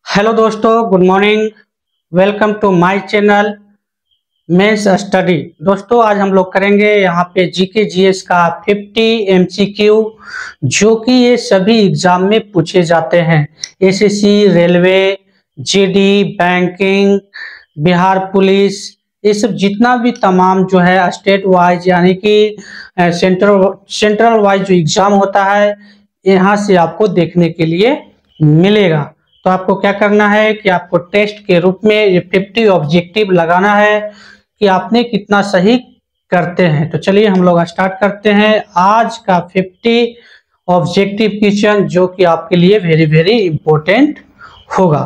Hello दोस्तों, good morning. Welcome to my channel mains study. दोस्तों, आज हम लोग करेंगे यहाँ पे जीके जीएस का 50 एमसीक्यू, जो कि ये सभी एग्जाम में पूछे जाते हैं। SSC, railway, GD, banking, Bihar police, ये सब जितना भी तमाम जो है स्टेट वाइज यानी कि सेंट्रल वाइज जो एग्जाम होता है, यहाँ से आपको देखने के लिए मिलेगा। तो आपको क्या करना है कि आपको टेस्ट के रूप में ये 50 ऑब्जेक्टिव लगाना है कि आपने कितना सही करते हैं। तो चलिए हम लोग स्टार्ट करते हैं आज का 50 ऑब्जेक्टिव क्वेश्चन, जो कि आपके लिए वेरी वेरी इंपॉर्टेंट होगा।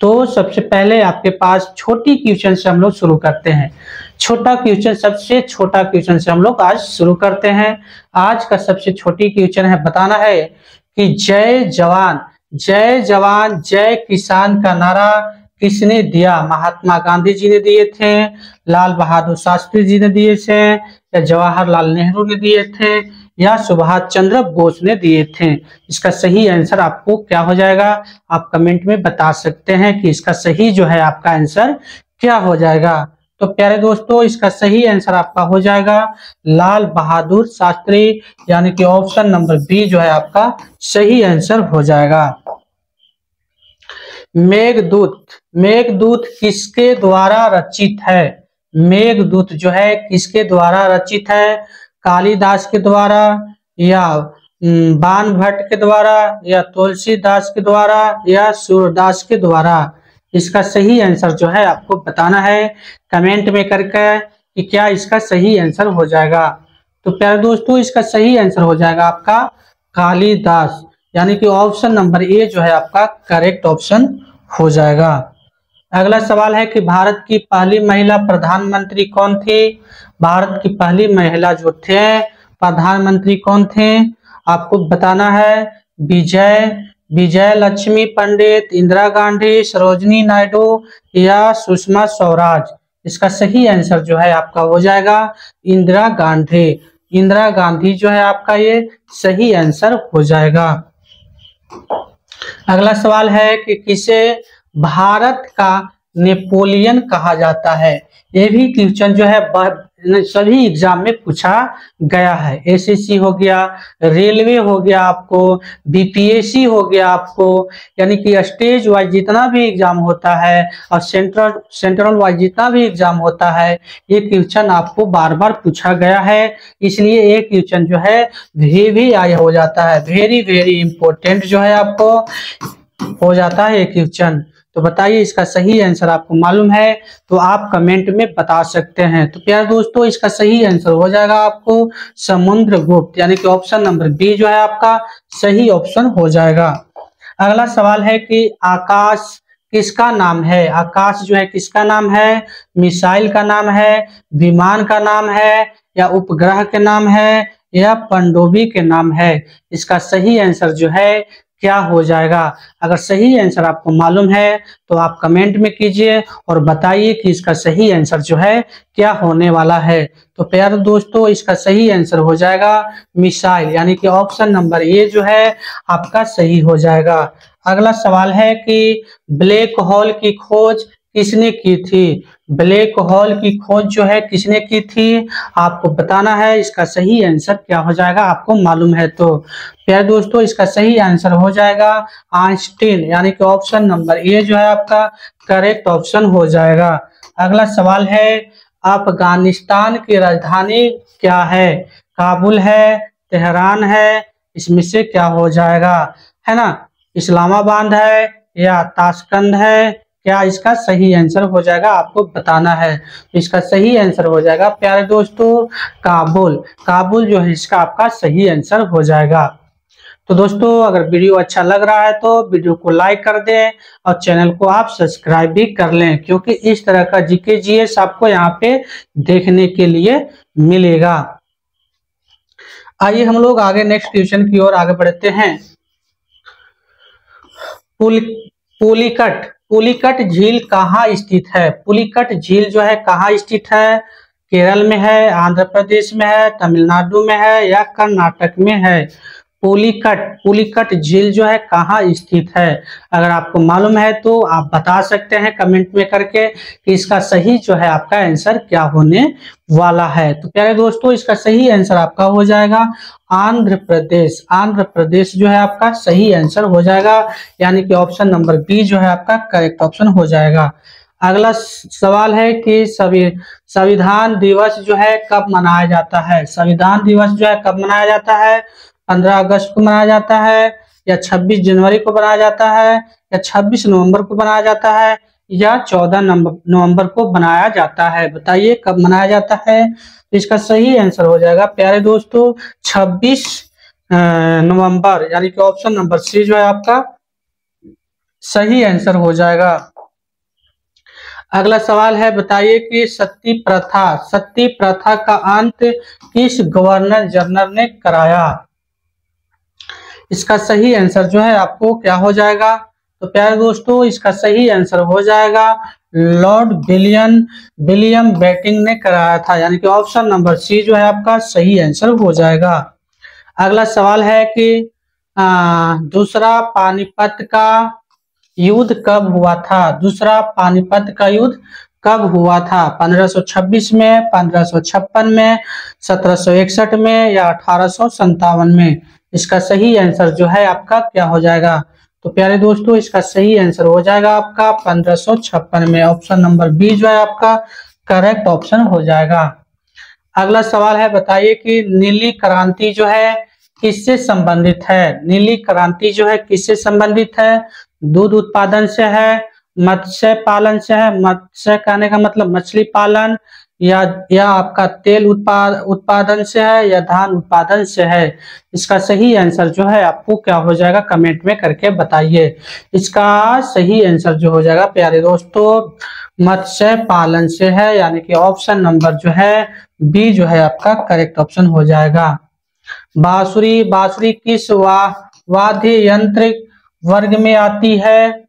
तो सबसे पहले आपके पास छोटी क्वेश्चन से हम लोग शुरू करते हैं। छोटा क्वेश्चन, सबसे छोटा क्वेश्चन से हम लोग आज शुरू करते हैं। आज का सबसे छोटी क्वेश्चन है, बताना है कि जय जवान जय किसान का नारा किसने दिया? महात्मा गांधी जी ने दिए थे, लाल बहादुर शास्त्री जी ने दिए थे, या जवाहरलाल नेहरू ने दिए थे, या सुभाष चंद्र बोस ने दिए थे? इसका सही आंसर आपको क्या हो जाएगा? आप कमेंट में बता सकते हैं कि इसका सही जो है आपका आंसर क्या हो जाएगा। तो प्यारे दोस्तों, इसका सही आंसर आपका हो जाएगा लाल बहादुर शास्त्री, यानी कि ऑप्शन नंबर बी जो है आपका सही आंसर हो जाएगा। मेघदूत किसके द्वारा रचित है? मेघदूत जो है किसके द्वारा रचित है? कालिदास के द्वारा, या बाण भट्ट के द्वारा, या तुलसीदास के द्वारा, या सूरदास के द्वारा? इसका सही आंसर जो है आपको बताना है कमेंट में करके कि क्या इसका सही आंसर हो जाएगा। तो प्यारे दोस्तों, इसका सही आंसर हो जाएगा आपका कालिदास, यानी कि ऑप्शन नंबर ए जो है आपका करेक्ट ऑप्शन हो जाएगा। अगला सवाल है कि भारत की पहली महिला प्रधानमंत्री कौन थी? भारत की पहली महिला जो थे प्रधानमंत्री कौन थे? आपको बताना है विजय लक्ष्मी पंडित, इंदिरा गांधी, सरोजिनी नायडू, या सुषमा स्वराज? इसका सही आंसर जो है आपका हो जाएगा इंदिरा गांधी। इंदिरा गांधी जो है आपका ये सही आंसर हो जाएगा। अगला सवाल है कि किसे भारत का नेपोलियन कहा जाता है? ये भी क्वेश्चन जो है सभी एग्जाम में पूछा गया है। एसएससी हो गया, रेलवे हो गया, आपको बीपीएससी हो गया, आपको यानी कि स्टेज वाइज जितना भी एग्जाम होता है और सेंट्रल वाइज जितना भी एग्जाम होता है, ये क्वेश्चन आपको बार बार पूछा गया है। इसलिए ये क्वेश्चन जो है भी आया हो जाता है, वेरी वेरी इंपॉर्टेंट जो है आपको हो जाता है ये क्वेश्चन। तो बताइए इसका सही आंसर आपको मालूम है तो आप कमेंट में बता सकते हैं। तो प्यारे दोस्तों, इसका सही आंसर हो जाएगा आपको समुद्रगुप्त, यानी कि ऑप्शन नंबर बी जो है आपका सही ऑप्शन हो जाएगा। अगला सवाल है कि आकाश किसका नाम है? आकाश जो है किसका नाम है? मिसाइल का नाम है, विमान का नाम है, या उपग्रह के नाम है, या पनडुब्बी के नाम है? इसका सही आंसर जो है क्या हो जाएगा? अगर सही आंसर आपको मालूम है तो आप कमेंट में कीजिए और बताइए कि इसका सही आंसर जो है क्या होने वाला है। तो प्यारे दोस्तों, इसका सही आंसर हो जाएगा मिसाइल, यानी कि ऑप्शन नंबर ए जो है आपका सही हो जाएगा। अगला सवाल है कि ब्लैक होल की खोज किसने की थी? ब्लैक होल की खोज जो है किसने की थी? आपको बताना है इसका सही आंसर क्या हो जाएगा, आपको मालूम है तो। प्यारे दोस्तों, इसका सही आंसर हो जाएगा आइंस्टीन, यानी कि ऑप्शन नंबर ए जो है आपका करेक्ट ऑप्शन हो जाएगा। अगला सवाल है अफगानिस्तान की राजधानी क्या है? काबुल है, तेहरान है, इसमें से क्या हो जाएगा, है ना? इस्लामाबाद है, या ताशकंद है? क्या इसका सही आंसर हो जाएगा आपको बताना है। इसका सही आंसर हो जाएगा प्यारे दोस्तों काबुल जो है इसका आपका सही आंसर हो जाएगा। तो दोस्तों, अगर वीडियो अच्छा लग रहा है तो वीडियो को लाइक कर दें और चैनल को आप सब्सक्राइब भी कर लें, क्योंकि इस तरह का जीके जीएस आपको यहाँ पे देखने के लिए मिलेगा। आइए हम लोग आगे नेक्स्ट क्वेश्चन की ओर आगे बढ़ते हैं। पुलिकट झील कहाँ स्थित है? पुलिकट झील जो है कहाँ स्थित है? केरल में है, आंध्र प्रदेश में है, तमिलनाडु में है, या कर्नाटक में है? पुलिकट, पुलिकट झील जो है कहाँ स्थित है? अगर आपको मालूम है तो आप बता सकते हैं कमेंट में करके कि इसका सही जो है आपका आंसर क्या होने वाला है। तो प्यारे दोस्तों, इसका सही आंसर आपका हो जाएगा आंध्र प्रदेश। आंध्र प्रदेश जो है आपका सही आंसर हो जाएगा, यानी कि ऑप्शन नंबर बी जो है आपका करेक्ट ऑप्शन हो जाएगा। अगला सवाल है कि संविधान दिवस जो है कब मनाया जाता है? संविधान दिवस जो है कब मनाया जाता है? 15 अगस्त को मनाया जाता है, या 26 जनवरी को मनाया जाता है, या 26 नवंबर को मनाया जाता है, या 14 नवंबर को मनाया जाता है? बताइए कब मनाया जाता है? तो इसका सही आंसर हो जाएगा प्यारे दोस्तों 26 नवंबर, यानी कि ऑप्शन नंबर सी जो है आपका सही आंसर हो जाएगा। अगला सवाल है, बताइए कि सती प्रथा का अंत किस गवर्नर जनरल ने कराया? इसका सही आंसर जो है आपको क्या हो जाएगा? तो प्यारे दोस्तों, इसका सही आंसर हो जाएगा लॉर्ड विलियम बेंटिंक ने कराया था, यानी कि ऑप्शन नंबर सी जो है आपका सही आंसर हो जाएगा। अगला सवाल है कि दूसरा पानीपत का युद्ध कब हुआ था? दूसरा पानीपत का युद्ध कब हुआ था? 1526 में, 1556 में, 1761 में, या 1857 में? इसका सही आंसर जो है आपका क्या हो जाएगा? तो प्यारे दोस्तों, इसका सही आंसर हो जाएगा आपका 1556 में। ऑप्शन नंबर बी जो है आपका करेक्ट ऑप्शन हो जाएगा। अगला सवाल है, बताइए कि नीली क्रांति जो है किससे संबंधित है? नीली क्रांति जो है किससे संबंधित है? दूध उत्पादन से है, मत्स्य पालन से है, मत्स्य कहने का मतलब मछली पालन, या आपका तेल उत्पादन से है, या धान उत्पादन से है? इसका सही आंसर जो है आपको क्या हो जाएगा कमेंट में करके बताइए। इसका सही आंसर जो हो जाएगा प्यारे दोस्तों मत्स्य पालन से है, यानी कि ऑप्शन नंबर जो है बी जो है आपका करेक्ट ऑप्शन हो जाएगा। बांसुरी किस वाद्य यंत्र वर्ग में आती है?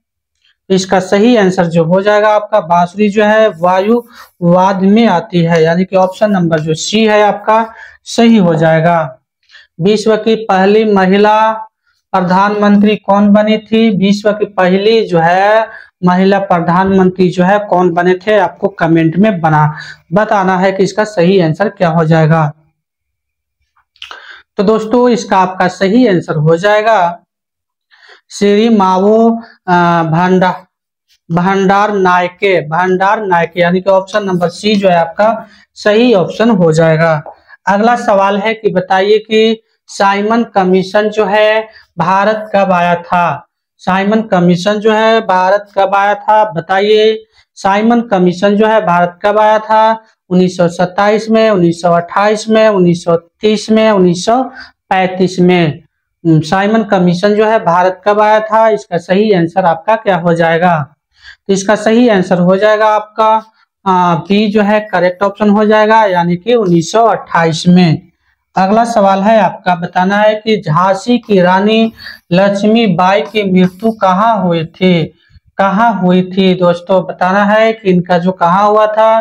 इसका सही आंसर जो हो जाएगा आपका बांसुरी जो है वायु वाद्य में आती है, यानी कि ऑप्शन नंबर जो सी है आपका सही हो जाएगा। विश्व की पहली महिला प्रधानमंत्री कौन बनी थी? विश्व की पहली जो है महिला प्रधानमंत्री जो है कौन बने थे? आपको कमेंट में बताना है कि इसका सही आंसर क्या हो जाएगा। तो दोस्तों, इसका आपका सही आंसर हो जाएगा श्री मावो भंडार नायके, यानी कि ऑप्शन नंबर सी जो है आपका सही ऑप्शन हो जाएगा। अगला सवाल है कि बताइए कि साइमन कमीशन जो है भारत कब आया था? साइमन कमीशन जो है भारत कब आया था? बताइए साइमन कमीशन जो है भारत कब आया था? 1927 में, 1928 में, 1930 में, 1935 में? साइमन कमीशन जो है भारत कब आया था? इसका सही आंसर आपका क्या हो जाएगा? तो इसका सही आंसर हो जाएगा आपका बी जो है करेक्ट ऑप्शन हो जाएगा, यानी कि 1928 में। अगला सवाल है आपका, बताना है कि झांसी की रानी लक्ष्मीबाई की मृत्यु कहाँ हुई थी? कहाँ हुई थी दोस्तों? बताना है कि इनका जो कहाँ हुआ था,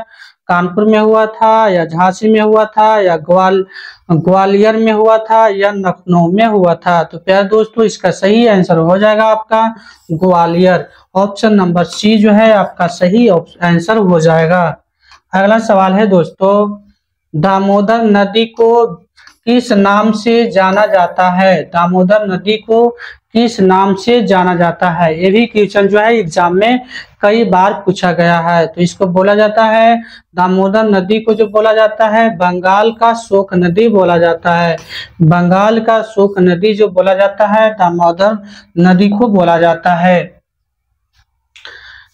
कानपुर में हुआ था, या झांसी में हुआ था, या ग्वालियर में हुआ था, या लखनऊ में हुआ था? तो प्यारे दोस्तों, इसका सही आंसर हो जाएगा आपका ग्वालियर। ऑप्शन नंबर सी जो है आपका सही आंसर हो जाएगा। अगला सवाल है दोस्तों, दामोदर नदी को किस नाम से जाना जाता है? दामोदर नदी को किस नाम से जाना जाता है? ये भी क्वेश्चन जो है एग्जाम में कई बार पूछा गया है। तो इसको बोला जाता है, दामोदर नदी को जो बोला जाता है बंगाल का शोक नदी बोला जाता है। बंगाल का शोक नदी जो बोला जाता है दामोदर नदी को बोला जाता है।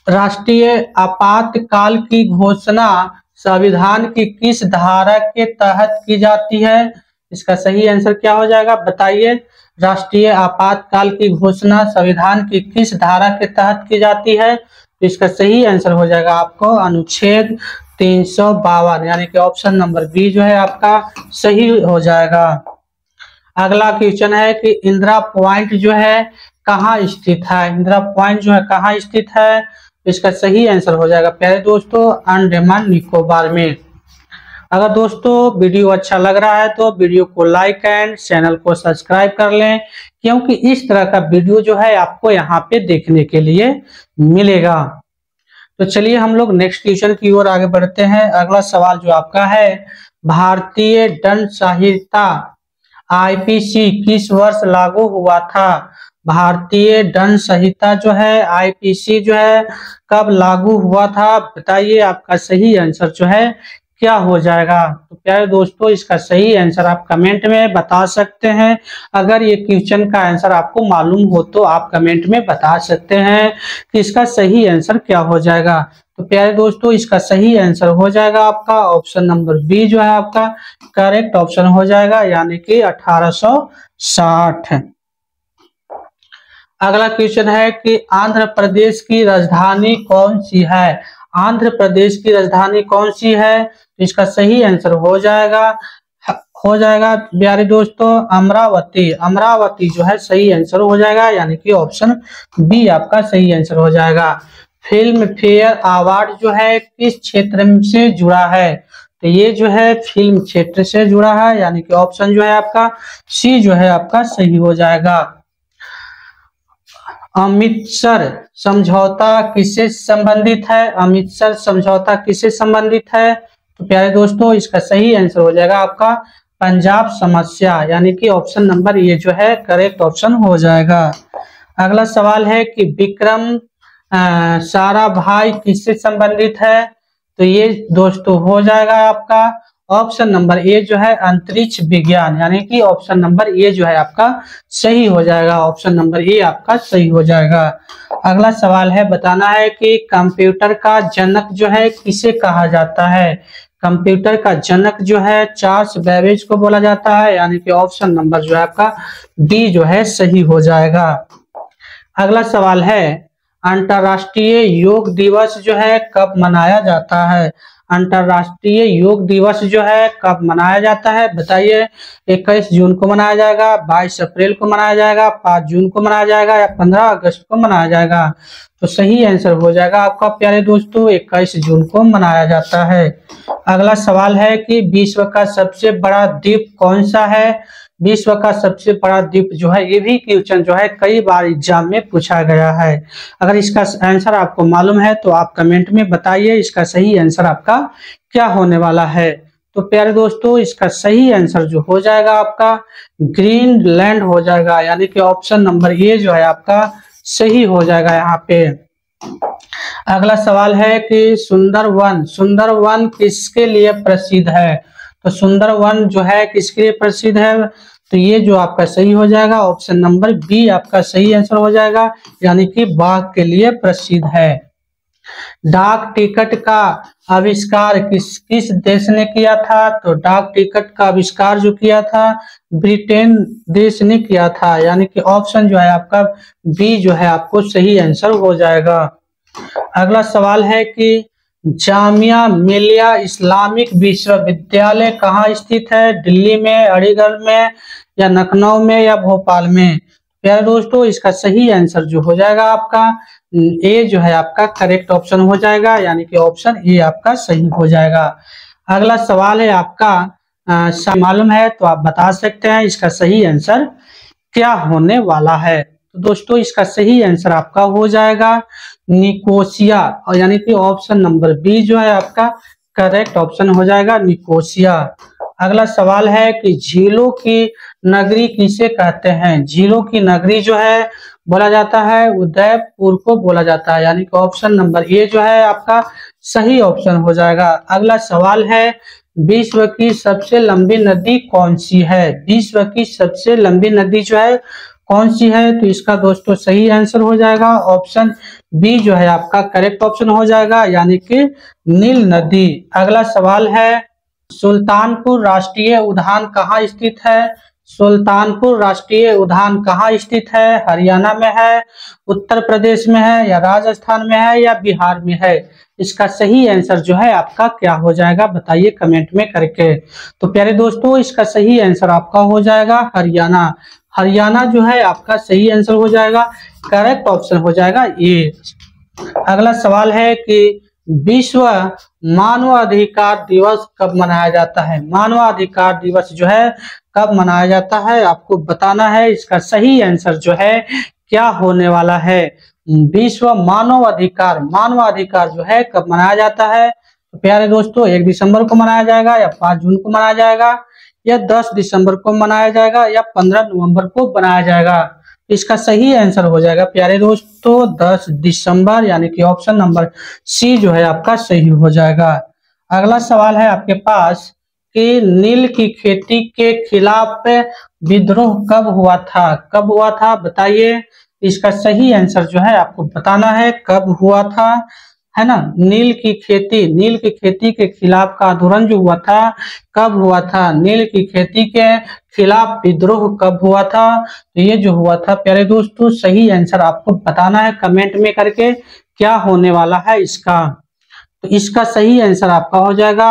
राष्ट्रीय आपातकाल की घोषणा संविधान की किस धारा के तहत की जाती है? इसका सही आंसर क्या हो जाएगा? बताइए राष्ट्रीय आपातकाल की घोषणा संविधान की किस धारा के तहत की जाती है? तो इसका सही आंसर हो जाएगा आपको अनुच्छेद 352, यानी कि ऑप्शन नंबर बी जो है आपका सही हो जाएगा। अगला क्वेश्चन है कि इंदिरा पॉइंट जो है कहाँ स्थित है? इंदिरा पॉइंट जो है कहाँ स्थित है? इसका सही आंसर हो जाएगा प्यारे दोस्तों अंडमान निकोबार में। अगर दोस्तों वीडियो अच्छा लग रहा है तो वीडियो को लाइक एंड चैनल को सब्सक्राइब कर लें, क्योंकि इस तरह का वीडियो जो है आपको यहाँ पे देखने के लिए मिलेगा। तो चलिए हम लोग नेक्स्ट क्वेश्चन की ओर आगे बढ़ते हैं। अगला सवाल जो आपका है, भारतीय दंड संहिता आईपीसी किस वर्ष लागू हुआ था? भारतीय दंड संहिता जो है आईपीसी जो है कब लागू हुआ था? बताइए, आपका सही आंसर जो है क्या हो जाएगा? तो प्यारे दोस्तों, इसका सही आंसर आप कमेंट में बता सकते हैं। अगर ये क्वेश्चन का आंसर आपको मालूम हो तो आप कमेंट में बता सकते हैं कि इसका सही आंसर क्या हो जाएगा। तो प्यारे दोस्तों, इसका सही आंसर हो जाएगा आपका ऑप्शन नंबर बी जो है आपका करेक्ट ऑप्शन हो जाएगा, यानी कि 1860। अगला क्वेश्चन है कि आंध्र प्रदेश की राजधानी कौन सी है? आंध्र प्रदेश की राजधानी कौन सी है? तो इसका सही आंसर हो जाएगा प्यारे दोस्तों अमरावती। अमरावती जो है सही आंसर हो जाएगा, यानी कि ऑप्शन बी आपका सही आंसर हो जाएगा। फिल्म फेयर अवार्ड जो है किस क्षेत्र से जुड़ा है? तो ये जो है फिल्म क्षेत्र से जुड़ा है, यानी कि ऑप्शन जो है आपका सी जो है आपका सही हो जाएगा। अमृतसर समझौता किससे संबंधित है? अमृतसर समझौता किससे संबंधित है? तो प्यारे दोस्तों, इसका सही आंसर हो जाएगा आपका पंजाब समस्या, यानी कि ऑप्शन नंबर ये जो है करेक्ट ऑप्शन हो जाएगा। अगला सवाल है कि विक्रम साराभाई किससे संबंधित है? तो ये दोस्तों हो जाएगा आपका ऑप्शन नंबर ए जो है अंतरिक्ष विज्ञान, यानी कि ऑप्शन नंबर ए जो है आपका सही हो जाएगा। ऑप्शन नंबर ए आपका सही हो जाएगा। अगला सवाल है, बताना है कि कंप्यूटर का जनक जो है किसे कहा जाता है? कंप्यूटर का जनक जो है चार्ल्स बेबेज को बोला जाता है, यानी कि ऑप्शन नंबर जो है आपका डी जो है सही हो जाएगा। अगला सवाल है, अंतर्राष्ट्रीय योग दिवस जो है कब मनाया जाता है? अंतर्राष्ट्रीय योग दिवस जो है कब मनाया जाता है? बताइए, 21 जून को मनाया जाएगा, 22 अप्रैल को मनाया जाएगा, 5 जून को मनाया जाएगा या 15 अगस्त को मनाया जाएगा? तो सही आंसर हो जाएगा आपका प्यारे दोस्तों 21 जून को मनाया जाता है। अगला सवाल है कि विश्व का सबसे बड़ा द्वीप कौन सा है? विश्व का सबसे बड़ा द्वीप जो है, ये भी क्वेश्चन जो है कई बार एग्जाम में पूछा गया है। अगर इसका आंसर आपको मालूम है तो आप कमेंट में बताइए इसका सही आंसर आपका क्या होने वाला है। तो प्यारे दोस्तों, इसका सही आंसर जो हो जाएगा आपका ग्रीनलैंड हो जाएगा, यानी कि ऑप्शन नंबर ए जो है आपका सही हो जाएगा यहाँ पे। अगला सवाल है कि सुंदरवन किसके लिए प्रसिद्ध है? तो सुंदरवन जो है किसके लिए प्रसिद्ध है? तो ये जो आपका सही हो जाएगा ऑप्शन नंबर बी आपका सही आंसर हो जाएगा, यानी कि बाघ के लिए प्रसिद्ध है। डाक टिकट का आविष्कार किस देश ने किया था? तो डाक टिकट का आविष्कार जो किया था ब्रिटेन देश ने किया था, यानी कि ऑप्शन जो है आपका बी जो है आपको सही आंसर हो जाएगा। अगला सवाल है कि जामिया मिलिया इस्लामिक विश्वविद्यालय कहाँ स्थित है? दिल्ली में, अलीगढ़ में या लखनऊ में या भोपाल में? प्यारे दोस्तों, इसका सही आंसर जो हो जाएगा आपका ए जो है आपका करेक्ट ऑप्शन हो जाएगा, यानी कि ऑप्शन ए आपका सही हो जाएगा। अगला सवाल है आपका मालूम है तो आप बता सकते हैं इसका सही आंसर क्या होने वाला है। तो दोस्तों, इसका सही आंसर आपका हो जाएगा निकोसिया, और यानी कि ऑप्शन नंबर बी जो है आपका करेक्ट ऑप्शन हो जाएगा निकोसिया। अगला सवाल है कि झीलों की नगरी किसे कहते हैं? झीलों की नगरी जो है बोला जाता है उदयपुर को बोला जाता है, यानी कि ऑप्शन नंबर ए जो है आपका सही ऑप्शन हो जाएगा। अगला सवाल है, विश्व की सबसे लंबी नदी कौन सी है? विश्व की सबसे लंबी नदी जो है कौन सी है? तो इसका दोस्तों सही आंसर हो जाएगा ऑप्शन बी जो है आपका करेक्ट ऑप्शन हो जाएगा, यानी कि नील नदी। अगला सवाल है, सुल्तानपुर राष्ट्रीय उद्यान कहाँ स्थित है? सुल्तानपुर राष्ट्रीय उद्यान कहाँ स्थित है? हरियाणा में है, उत्तर प्रदेश में है या राजस्थान में है या बिहार में है? इसका सही आंसर जो है आपका क्या हो जाएगा? बताइए कमेंट में करके। तो प्यारे दोस्तों, इसका सही आंसर आपका हो जाएगा हरियाणा। हरियाणा जो है आपका सही आंसर हो जाएगा, करेक्ट ऑप्शन हो जाएगा ए। अगला सवाल है कि विश्व मानवाधिकार दिवस कब मनाया जाता है? मानवाधिकार दिवस जो है कब मनाया जाता है आपको बताना है। इसका सही आंसर जो है क्या होने वाला है? विश्व मानवाधिकार जो है कब मनाया जाता है? तो प्यारे दोस्तों 1 दिसंबर को मनाया जाएगा या 5 जून को मनाया जाएगा या 10 दिसंबर को मनाया जाएगा या 15 नवंबर को बनाया जाएगा? इसका सही आंसर हो जाएगा प्यारे दोस्तों 10 दिसंबर, यानी कि ऑप्शन नंबर सी जो है आपका सही हो जाएगा। अगला सवाल है आपके पास कि नील की खेती के खिलाफ विद्रोह कब हुआ था? कब हुआ था बताइए। इसका सही आंसर जो है आपको बताना है कब हुआ था, है ना। नील की खेती के खिलाफ का आंदोलन जो हुआ था कब हुआ था? नील की खेती के खिलाफ विद्रोह कब हुआ था? तो ये जो हुआ था प्यारे दोस्तों सही आंसर आपको बताना है कमेंट में करके क्या होने वाला है इसका। तो इसका सही आंसर आपका हो जाएगा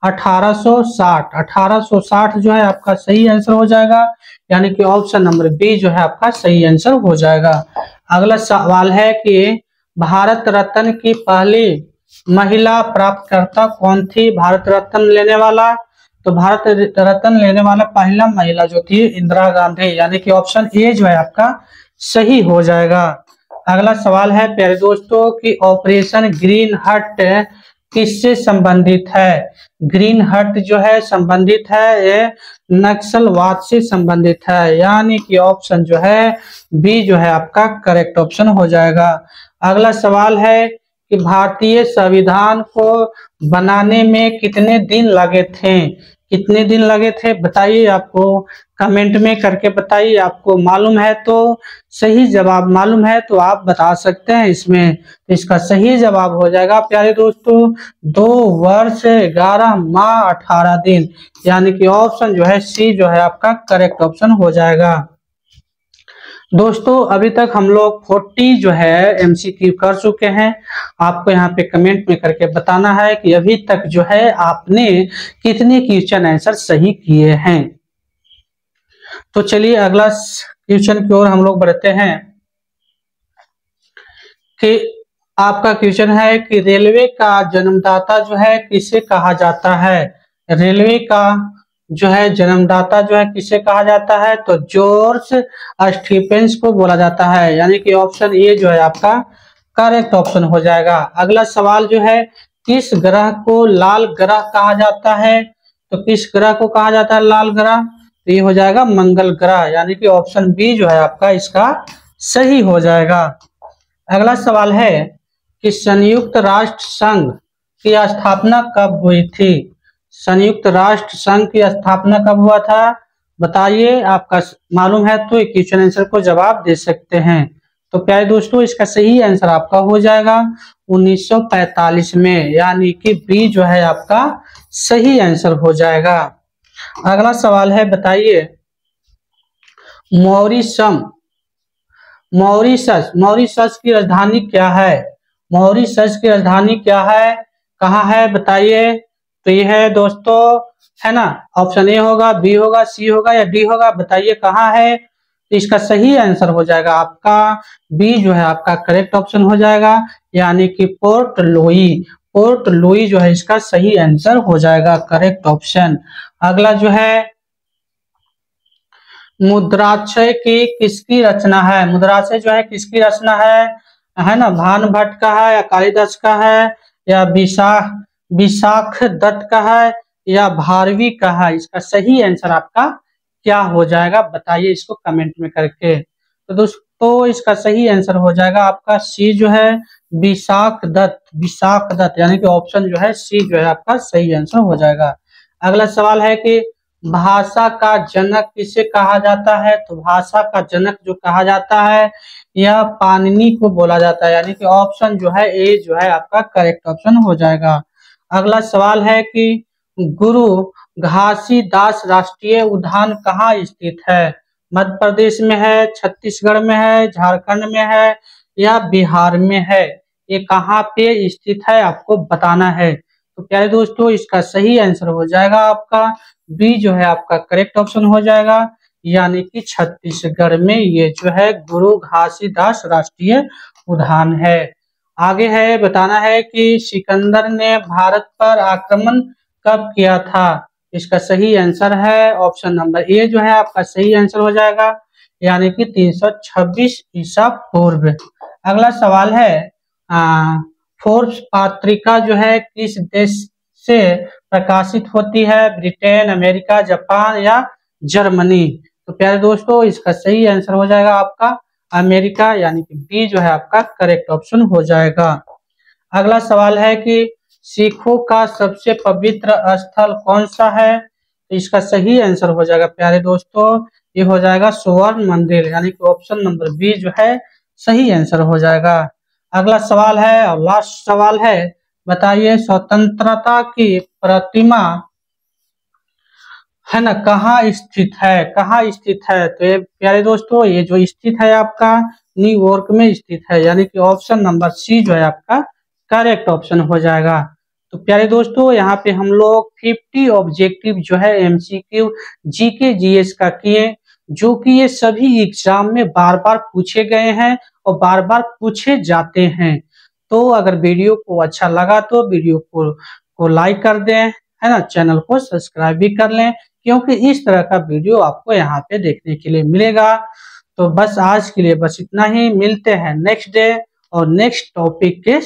1860। 1860 जो है आपका सही आंसर हो जाएगा, यानी कि ऑप्शन नंबर बी जो है आपका सही आंसर हो जाएगा। अगला सवाल है कि भारत रत्न की पहली महिला प्राप्तकर्ता कौन थी? भारत रत्न लेने वाला, तो भारत रत्न लेने वाला पहला महिला जो थी इंदिरा गांधी, यानी कि ऑप्शन ए जो है आपका सही हो जाएगा। अगला सवाल है प्यारे दोस्तों कि ऑपरेशन ग्रीन हट किससे संबंधित है? ग्रीन हट जो है संबंधित है ये नक्सलवाद से संबंधित है, यानी कि ऑप्शन जो है बी जो है आपका करेक्ट ऑप्शन हो जाएगा। अगला सवाल है कि भारतीय संविधान को बनाने में कितने दिन लगे थे? कितने दिन लगे थे बताइए, आपको कमेंट में करके बताइए। आपको मालूम है तो सही जवाब मालूम है तो आप बता सकते हैं इसमें। तो इसका सही जवाब हो जाएगा प्यारे दोस्तों 2 वर्ष 11 माह 18 दिन, यानी कि ऑप्शन जो है सी जो है आपका करेक्ट ऑप्शन हो जाएगा। दोस्तों अभी तक हम लोग 40 जो है एमसीक्यू कर चुके हैं। आपको यहाँ पे कमेंट में करके बताना है कि अभी तक जो है आपने कितने क्वेश्चन आंसर सही किए हैं। तो चलिए अगला क्वेश्चन की ओर हम लोग बढ़ते हैं कि आपका क्वेश्चन है कि रेलवे का जन्मदाता जो है किसे कहा जाता है? रेलवे का जो है जन्मदाता जो है किसे कहा जाता है? तो जॉर्ज स्टीफेंस को बोला जाता है, यानी कि ऑप्शन ए जो है आपका करेक्ट ऑप्शन हो जाएगा। अगला सवाल जो है किस ग्रह को लाल ग्रह कहा जाता है? तो किस ग्रह को कहा जाता है लाल ग्रह? तो ये हो जाएगा मंगल ग्रह, यानी कि ऑप्शन बी जो है आपका इसका सही हो जाएगा। अगला सवाल है कि संयुक्त राष्ट्र संघ की स्थापना कब हुई थी? संयुक्त राष्ट्र संघ की स्थापना कब हुआ था बताइए। आपका मालूम है तो क्वेश्चन आंसर को जवाब दे सकते हैं। तो प्यारे दोस्तों इसका सही आंसर आपका हो जाएगा 1945 में, यानी कि बी जो है आपका सही आंसर हो जाएगा। अगला सवाल है बताइए मॉरिशस की राजधानी क्या है? मॉरिशस की राजधानी क्या है, कहाँ है बताइए। तो ये है दोस्तों, है ना, ऑप्शन ए होगा, बी होगा, सी होगा या डी होगा, बताइए कहाँ है। तो इसका सही आंसर हो जाएगा आपका बी जो है आपका करेक्ट ऑप्शन हो जाएगा, यानी कि पोर्ट लुई जो है इसका सही आंसर हो जाएगा करेक्ट ऑप्शन। अगला जो है मुद्राक्षय की किसकी रचना है? मुद्राक्षय जो है किसकी रचना है ना, भानुभट्ट का है या कालिदास का है या विशाख दत्त का है या भारवी का है? इसका सही आंसर आपका क्या हो जाएगा बताइए इसको कमेंट में करके। तो दोस्तों इसका सही आंसर हो जाएगा आपका सी जो है विशाख दत्त, यानी कि ऑप्शन जो है सी जो है आपका सही आंसर हो जाएगा। अगला सवाल है कि भाषा का जनक किसे कहा जाता है? तो भाषा का जनक जो कहा जाता है यह पाणिनि को बोला जाता है, यानी कि ऑप्शन जो है ए जो है आपका करेक्ट ऑप्शन हो जाएगा। अगला सवाल है कि गुरु घासीदास राष्ट्रीय उद्यान कहाँ स्थित है? मध्य प्रदेश में है, छत्तीसगढ़ में है, झारखंड में है या बिहार में है? ये कहाँ पे स्थित है आपको बताना है। तो प्यारे दोस्तों इसका सही आंसर हो जाएगा आपका बी जो है आपका करेक्ट ऑप्शन हो जाएगा, यानी कि छत्तीसगढ़ में ये जो है गुरु घासीदास राष्ट्रीय उद्यान है। आगे है बताना है कि सिकंदर ने भारत पर आक्रमण कब किया था। इसका सही आंसर है ऑप्शन नंबर ए जो है आपका सही आंसर हो जाएगा, यानी कि 326 ईसा पूर्व। अगला सवाल है फोर्ब्स पत्रिका जो है किस देश से प्रकाशित होती है, ब्रिटेन, अमेरिका, जापान या जर्मनी। तो प्यारे दोस्तों इसका सही आंसर हो जाएगा आपका अमेरिका, यानी कि बी जो है आपका करेक्ट ऑप्शन हो जाएगा। अगला सवाल है कि सिखों का सबसे पवित्र स्थल कौन सा है। तो इसका सही आंसर हो जाएगा प्यारे दोस्तों, ये हो जाएगा स्वर्ण मंदिर, यानी कि ऑप्शन नंबर बी जो है सही आंसर हो जाएगा। अगला सवाल है और लास्ट सवाल है, बताइए स्वतंत्रता की प्रतिमा है ना कहाँ स्थित है, कहाँ स्थित है। तो ये प्यारे दोस्तों ये जो स्थित है आपका न्यूयॉर्क में स्थित है, यानी कि ऑप्शन नंबर सी जो है आपका करेक्ट ऑप्शन हो जाएगा। तो प्यारे दोस्तों यहाँ पे हम लोग 50 ऑब्जेक्टिव जो है एमसीक्यू जीके जीएस का किए, जो कि ये सभी एग्जाम में बार बार पूछे गए हैं और बार बार पूछे जाते हैं। तो अगर वीडियो को अच्छा लगा तो वीडियो को लाइक कर दें, है ना, चैनल को सब्सक्राइब भी कर लें, क्योंकि इस तरह का वीडियो आपको यहाँ पे देखने के लिए मिलेगा। तो बस आज के लिए बस इतना ही, मिलते हैं नेक्स्ट डे और नेक्स्ट टॉपिक के